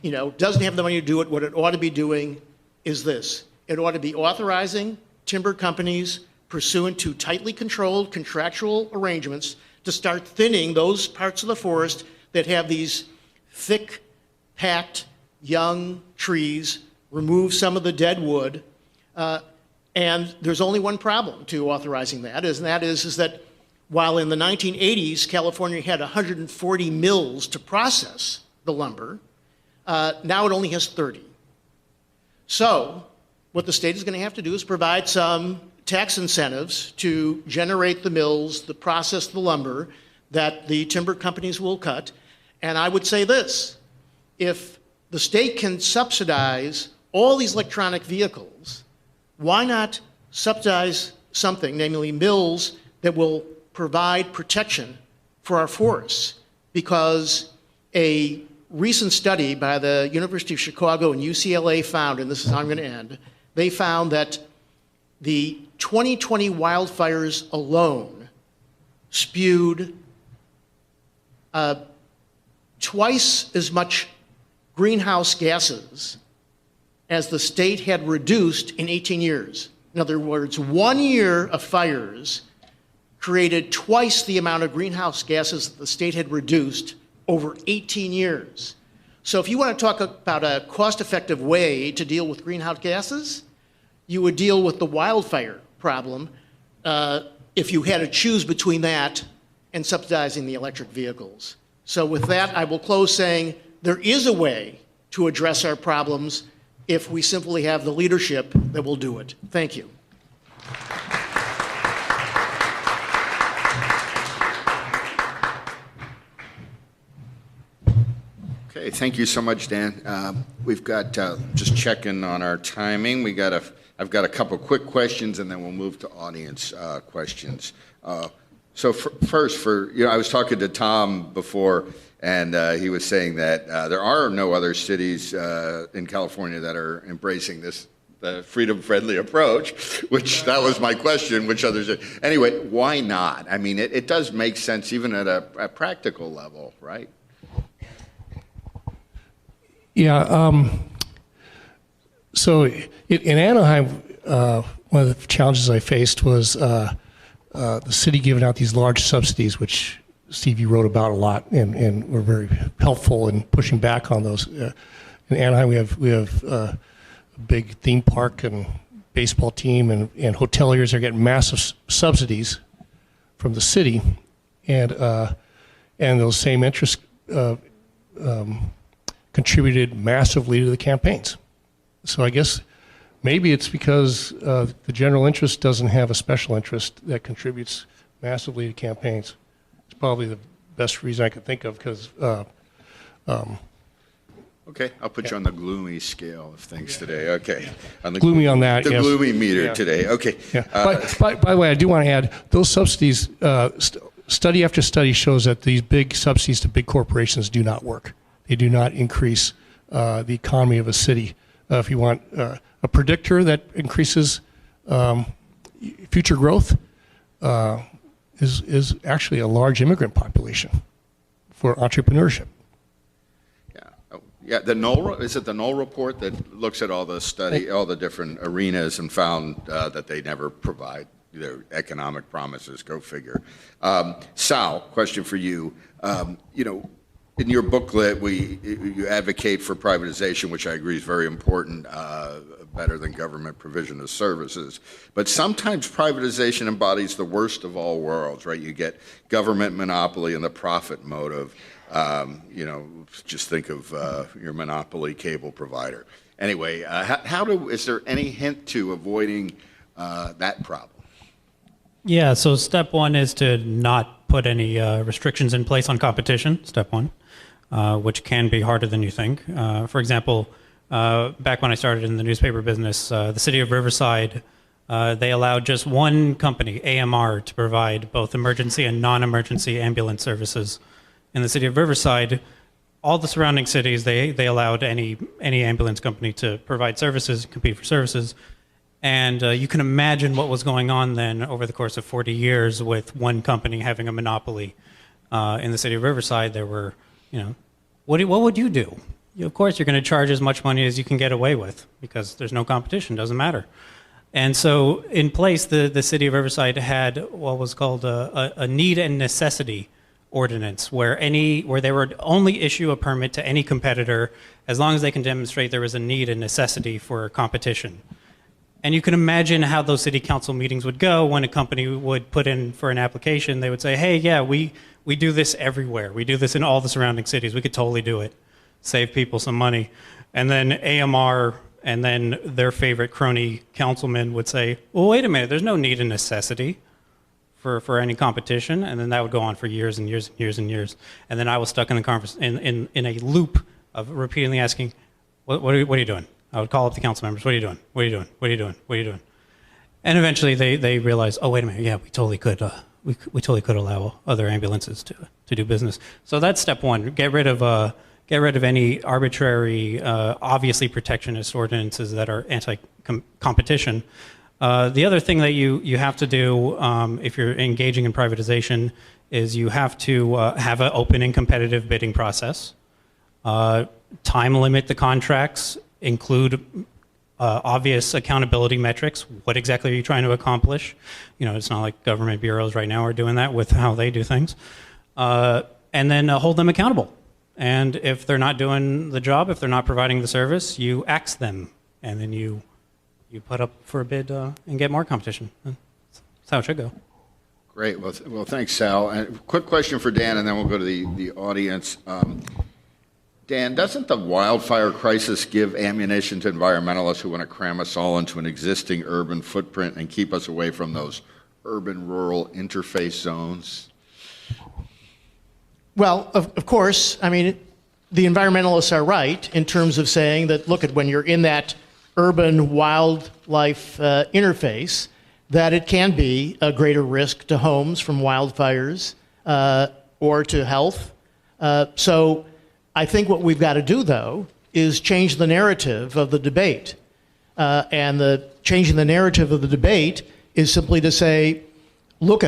doesn't have the money to do it, what it ought to be doing is this. It ought to be authorizing timber companies pursuant to tightly controlled contractual arrangements to start thinning those parts of the forest that have these thick, packed, young trees, remove some of the dead wood. And there's only one problem to authorizing that, and that is that while in the 1980s, California had 140 mills to process the lumber, now it only has 30. So what the state is going to have to do is provide some tax incentives to generate the mills, to process the lumber that the timber companies will cut. And I would say this, if the state can subsidize all these electronic vehicles, why not subsidize something, namely mills, that will provide protection for our forests? Because a recent study by the University of Chicago and UCLA found, and this is how I'm going to end, they found that the 2020 wildfires alone spewed twice as much greenhouse gases as the state had reduced in 18 years. In other words, 1 year of fires created twice the amount of greenhouse gases that the state had reduced over 18 years. So if you want to talk about a cost-effective way to deal with greenhouse gases, you would deal with the wildfire problem if you had to choose between that and subsidizing the electric vehicles. So with that, I will close saying there is a way to address our problems if we simply have the leadership that will do it. Thank you. Okay, thank you so much, Dan. We've got, just checking on our timing, I've got a couple quick questions, and then we'll move to audience questions. So first, I was talking to Tom before, and he was saying that there are no other cities in California that are embracing the freedom-friendly approach, which that was my question, which others are. Anyway, why not? I mean, it does make sense even at a practical level, right? Yeah. So in Anaheim, one of the challenges I faced was the city giving out these large subsidies, which Steve, you wrote about a lot, and were very helpful in pushing back on those. In Anaheim, we have a big theme park and baseball team, and hoteliers are getting massive subsidies from the city, and those same interests contributed massively to the campaigns. So I guess maybe it's because the general interest doesn't have a special interest that contributes massively to campaigns. It's probably the best reason I could think of, because okay, I'll put you on the gloomy scale of things today. Okay, on the gloomy on that. The yes. gloomy meter Yeah. today. Okay. Yeah. By the way, I do want to add, those subsidies, study after study shows that these big subsidies to big corporations do not work. They do not increase the economy of a city. If you want a predictor that increases future growth, is actually a large immigrant population for entrepreneurship. Yeah, the Knoll, is it the Knoll report that looks at all the different arenas and found that they never provide their economic promises? Go figure. Sal, question for you. In your booklet, you advocate for privatization, which I agree is very important, better than government provision of services. But sometimes privatization embodies the worst of all worlds, right? You get government monopoly and the profit motive. Just think of your monopoly cable provider. Anyway, is there any hint to avoiding that problem? Yeah, so step one is to not put any restrictions in place on competition, step one, which can be harder than you think. For example, back when I started in the newspaper business, the city of Riverside, they allowed just one company, AMR, to provide both emergency and non-emergency ambulance services. In the city of Riverside, all the surrounding cities, they allowed any ambulance company to provide services, compete for services. And you can imagine what was going on then over the course of 40 years with one company having a monopoly. In the city of Riverside, there were, what would you do? Of course, you're going to charge as much money as you can get away with because there's no competition, doesn't matter. And so in place, the city of Riverside had what was called a need and necessity ordinance, where they would only issue a permit to any competitor as long as they can demonstrate there was a need and necessity for competition. And you can imagine how those city council meetings would go when a company would put in for an application. They would say, hey, yeah, we do this everywhere. We do this in all the surrounding cities. We could totally do it, save people some money. And then AMR and then their favorite crony councilman would say, well, wait a minute, there's no need and necessity for any competition. And then that would go on for years and years and years and years. And then I was stuck in the in a loop of repeatedly asking, what are you doing? I would call up the council members. What are you doing? What are you doing? What are you doing? What are you doing? And eventually they realized, oh, wait a minute. Yeah, we totally could. We totally could allow other ambulances to do business. So that's step one. Get rid of get rid of any arbitrary, obviously protectionist ordinances that are anti-competition. The other thing that you have to do if you're engaging in privatization is you have to have an open and competitive bidding process. Time limit the contracts, include obvious accountability metrics. What exactly are you trying to accomplish? You know, it's not like government bureaus right now are doing that with how they do things. And then hold them accountable. And if they're not doing the job, if they're not providing the service, you axe them. And then you put up for a bid and get more competition. That's how it should go. Great. Well, thanks, Sal. And quick question for Dan, and then we'll go to the audience. Dan, doesn't the wildfire crisis give ammunition to environmentalists who want to cram us all into an existing urban footprint and keep us away from those urban-rural interface zones? Well, of course, I mean, the environmentalists are right in terms of saying that, look, when you're in that urban wildlife interface, that it can be a greater risk to homes from wildfires or to health. So I think what we've got to do, though, is change the narrative of the debate. And changing the narrative of the debate is simply to say, look,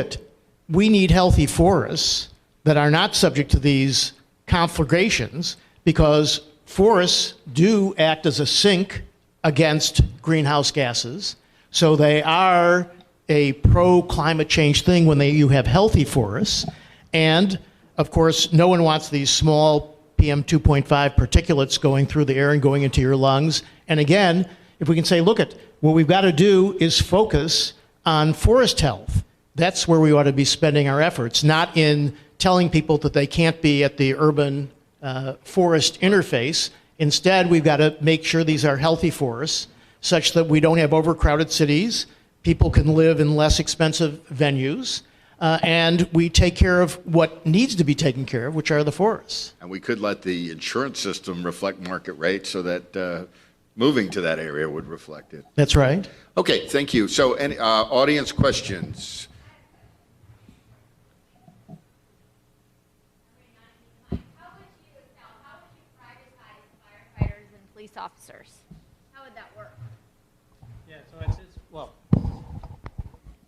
we need healthy forests that are not subject to these conflagrations, because forests do act as a sink against greenhouse gases. So they are a pro-climate change thing when you have healthy forests. And, of course, no one wants these small PM 2.5 particulates going through the air and going into your lungs. And again, if we can say, look, what we've got to do is focus on forest health. That's where we ought to be spending our efforts, not in telling people that they can't be at the urban forest interface. Instead, we've got to make sure these are healthy forests such that we don't have overcrowded cities, people can live in less expensive venues, and we take care of what needs to be taken care of, which are the forests. And we could let the insurance system reflect market rates so that moving to that area would reflect it. That's right. Okay, thank you. So any audience questions? Officers. How would that work? Yeah,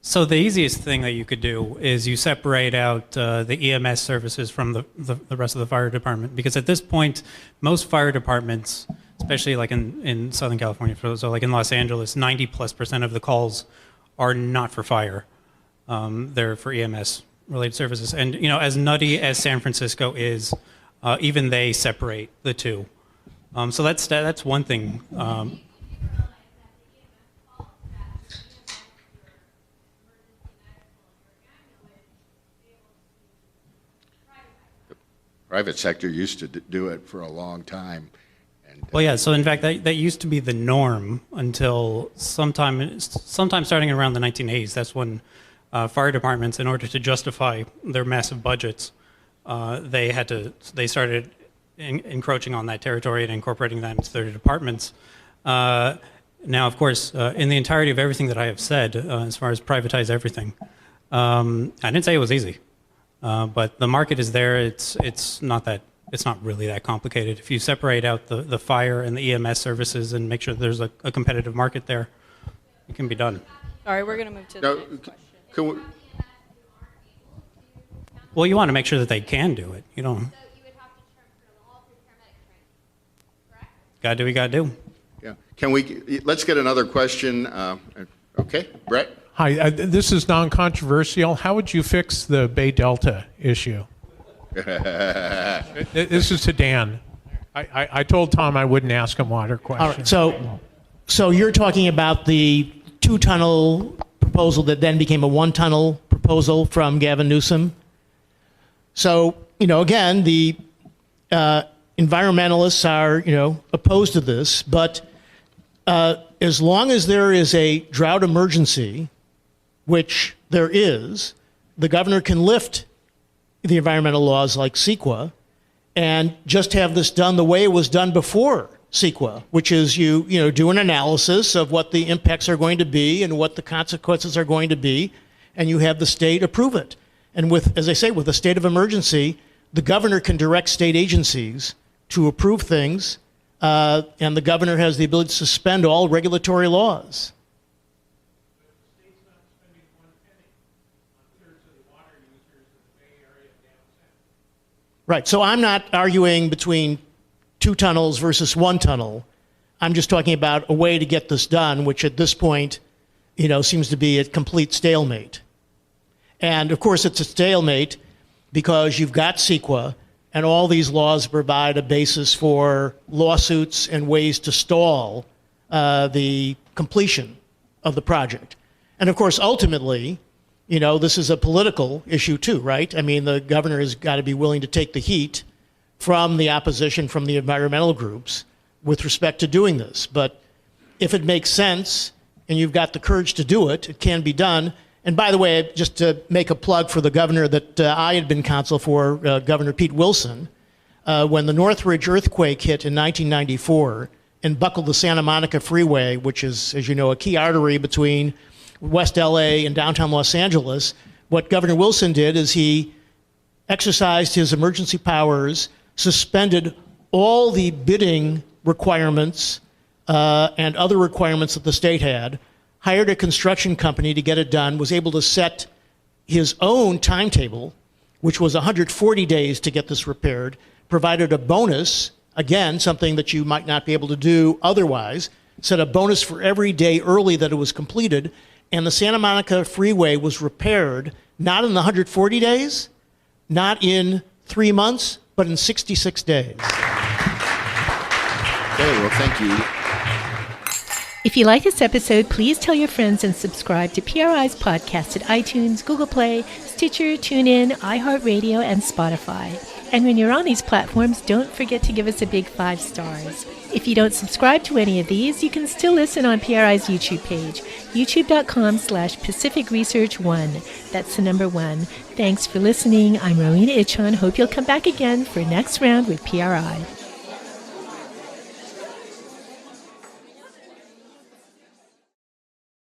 so the easiest thing that you could do is you separate out the EMS services from the rest of the fire department, because at this point, most fire departments, especially like in Southern California, so like in Los Angeles, 90+% of the calls are not for fire. They're for EMS related services. And you know, as nutty as San Francisco is, even they separate the two. So that's one thing. Private sector used to do it for a long time. And, well, yeah. So in fact, that used to be the norm until sometime starting around the 1980s. That's when fire departments, in order to justify their massive budgets, they started encroaching on that territory and incorporating that into their departments. Now, of course, in the entirety of everything that I have said, as far as privatize everything, I didn't say it was easy, but the market is there. It's not really that complicated. If you separate out the fire and the EMS services and make sure there's a competitive market there, it can be done. All right, we're going to move to the next question. Well, you want to make sure that they can do it. You don't. Gotta do what you gotta do. Yeah. Let's get another question. Okay, Brett? Hi, this is non-controversial. How would you fix the Bay Delta issue? This is to Dan. I told Tom I wouldn't ask him water questions. All right, so you're talking about the 2-tunnel proposal that then became a 1-tunnel proposal from Gavin Newsom. So, you know, again, the environmentalists are, opposed to this, but as long as there is a drought emergency, which there is, the governor can lift the environmental laws like CEQA and just have this done the way it was done before CEQA, which is you do an analysis of what the impacts are going to be and what the consequences are going to be, and you have the state approve it. And with, as I say, with a state of emergency, the governor can direct state agencies to approve things, and the governor has the ability to suspend all regulatory laws. Right, so I'm not arguing between 2 tunnels versus 1 tunnel. I'm just talking about a way to get this done, which at this point, seems to be a complete stalemate. And of course, it's a stalemate because you've got CEQA, and all these laws provide a basis for lawsuits and ways to stall the completion of the project. And of course, ultimately, this is a political issue too, right? I mean, the governor has got to be willing to take the heat from the opposition, from the environmental groups, with respect to doing this. But if it makes sense and you've got the courage to do it, it can be done. And by the way, just to make a plug for the governor that I had been counsel for, Governor Pete Wilson, when the Northridge earthquake hit in 1994 and buckled the Santa Monica Freeway, which is, as you know, a key artery between West LA and downtown Los Angeles, what Governor Wilson did is he exercised his emergency powers, suspended all the bidding requirements and other requirements that the state had, hired a construction company to get it done, was able to set his own timetable, which was 140 days to get this repaired, provided a bonus, again, something that you might not be able to do otherwise, set a bonus for every day early that it was completed, and the Santa Monica Freeway was repaired not in the 140 days, not in 3 months, but in 66 days. Okay, well, thank you. If you like this episode, please tell your friends and subscribe to PRI's podcast at iTunes, Google Play, Stitcher, TuneIn, iHeartRadio, and Spotify. And when you're on these platforms, don't forget to give us a big 5 stars. If you don't subscribe to any of these, you can still listen on PRI's YouTube page, youtube.com/Pacific Research 1. That's the number 1. Thanks for listening. I'm Rowena Ichon. Hope you'll come back again for next round with PRI.